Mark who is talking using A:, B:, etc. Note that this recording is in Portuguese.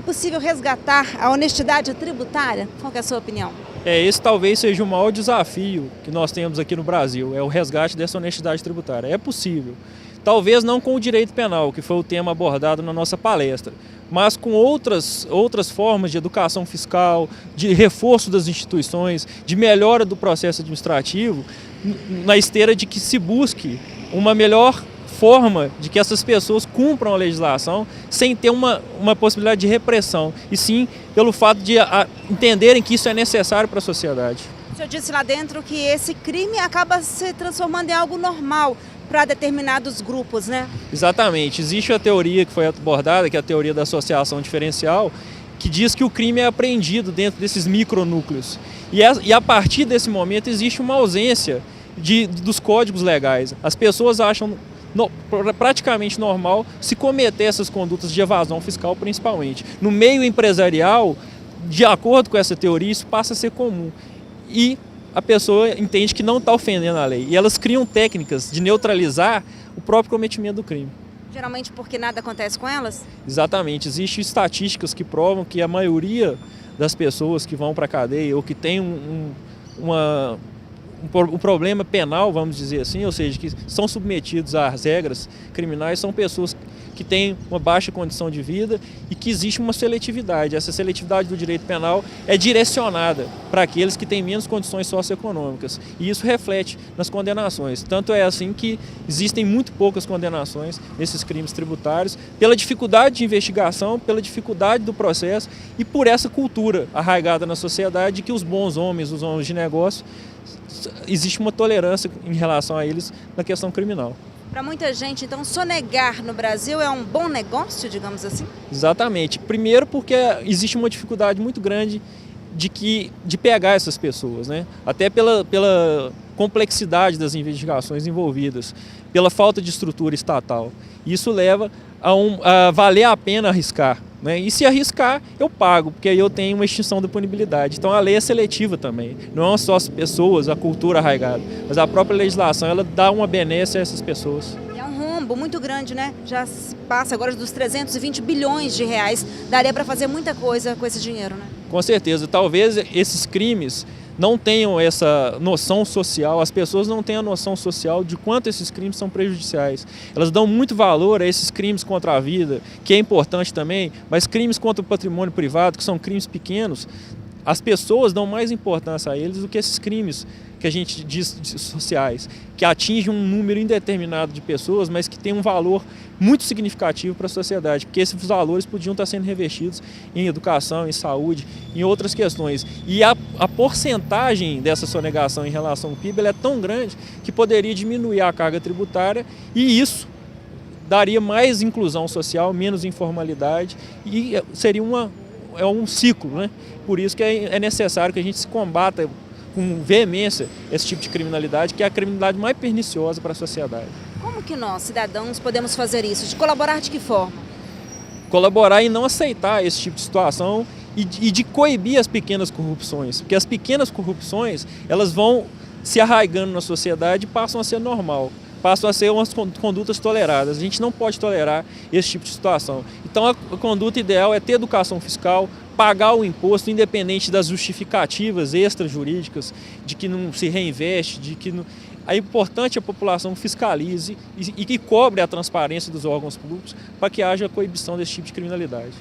A: possível resgatar a honestidade tributária? Qual que é a sua opinião?
B: Esse talvez seja o maior desafio que nós temos aqui no Brasil, é o resgate dessa honestidade tributária. É possível. Talvez não com o direito penal, que foi o tema abordado na nossa palestra, mas com outras formas de educação fiscal, de reforço das instituições, de melhora do processo administrativo, na esteira de que se busque uma melhor forma de que essas pessoas cumpram a legislação sem ter uma possibilidade de repressão, e sim pelo fato de entenderem que isso é necessário para a sociedade.
A: O senhor disse lá dentro que esse crime acaba se transformando em algo normal para determinados grupos, né?
B: Exatamente. Existe a teoria que foi abordada, que é a teoria da associação diferencial, que diz que o crime é apreendido dentro desses micronúcleos. E a partir desse momento existe uma ausência dos códigos legais. As pessoas acham praticamente normal se cometer essas condutas de evasão fiscal, principalmente. No meio empresarial, de acordo com essa teoria, isso passa a ser comum. E a pessoa entende que não está ofendendo a lei. E elas criam técnicas de neutralizar o próprio cometimento do crime.
A: Geralmente porque nada acontece com elas?
B: Exatamente. Existem estatísticas que provam que a maioria das pessoas que vão para a cadeia ou que tem um problema penal, vamos dizer assim, ou seja, que são submetidos às regras criminais, são pessoas que têm uma baixa condição de vida e que existe uma seletividade. Essa seletividade do direito penal é direcionada para aqueles que têm menos condições socioeconômicas. E isso reflete nas condenações. Tanto é assim que existem muito poucas condenações nesses crimes tributários, pela dificuldade de investigação, pela dificuldade do processo e por essa cultura arraigada na sociedade de que os bons homens, os homens de negócio, existe uma tolerância em relação a eles na questão criminal.
A: Para muita gente, então, sonegar no Brasil é um bom negócio, digamos assim?
B: Exatamente. Primeiro porque existe uma dificuldade muito grande de pegar essas pessoas, né? Até pela complexidade das investigações envolvidas, pela falta de estrutura estatal. Isso leva a valer a pena arriscar, né? E se arriscar, eu pago, porque aí eu tenho uma extinção da punibilidade. Então a lei é seletiva também. Não só as pessoas, a cultura arraigada, mas a própria legislação, ela dá uma benesse a essas pessoas.
A: É um rombo muito grande, né? Já se passa agora dos 320 bilhões de reais. Daria para fazer muita coisa com esse dinheiro, né?
B: Com certeza. Talvez esses crimes não tenham essa noção social, as pessoas não têm a noção social de quanto esses crimes são prejudiciais. Elas dão muito valor a esses crimes contra a vida, que é importante também, mas crimes contra o patrimônio privado, que são crimes pequenos, as pessoas dão mais importância a eles do que esses crimes que a gente diz sociais, que atingem um número indeterminado de pessoas, mas que tem um valor muito significativo para a sociedade, porque esses valores podiam estar sendo revestidos em educação, em saúde, em outras questões. E a porcentagem dessa sonegação em relação ao PIB ela é tão grande que poderia diminuir a carga tributária e isso daria mais inclusão social, menos informalidade e seria um ciclo, né? Por isso que é necessário que a gente se combata com veemência esse tipo de criminalidade, que é a criminalidade mais perniciosa para a sociedade.
A: Como que nós, cidadãos, podemos fazer isso? De colaborar de que forma?
B: Colaborar e não aceitar esse tipo de situação e de coibir as pequenas corrupções, porque as pequenas corrupções elas vão se arraigando na sociedade e passam a ser normal, passam a ser umas condutas toleradas. A gente não pode tolerar esse tipo de situação. Então a conduta ideal é ter educação fiscal, pagar o imposto independente das justificativas extrajurídicas de que não se reinveste, de que não... É importante a população fiscalize e que cobre a transparência dos órgãos públicos para que haja coibição desse tipo de criminalidade.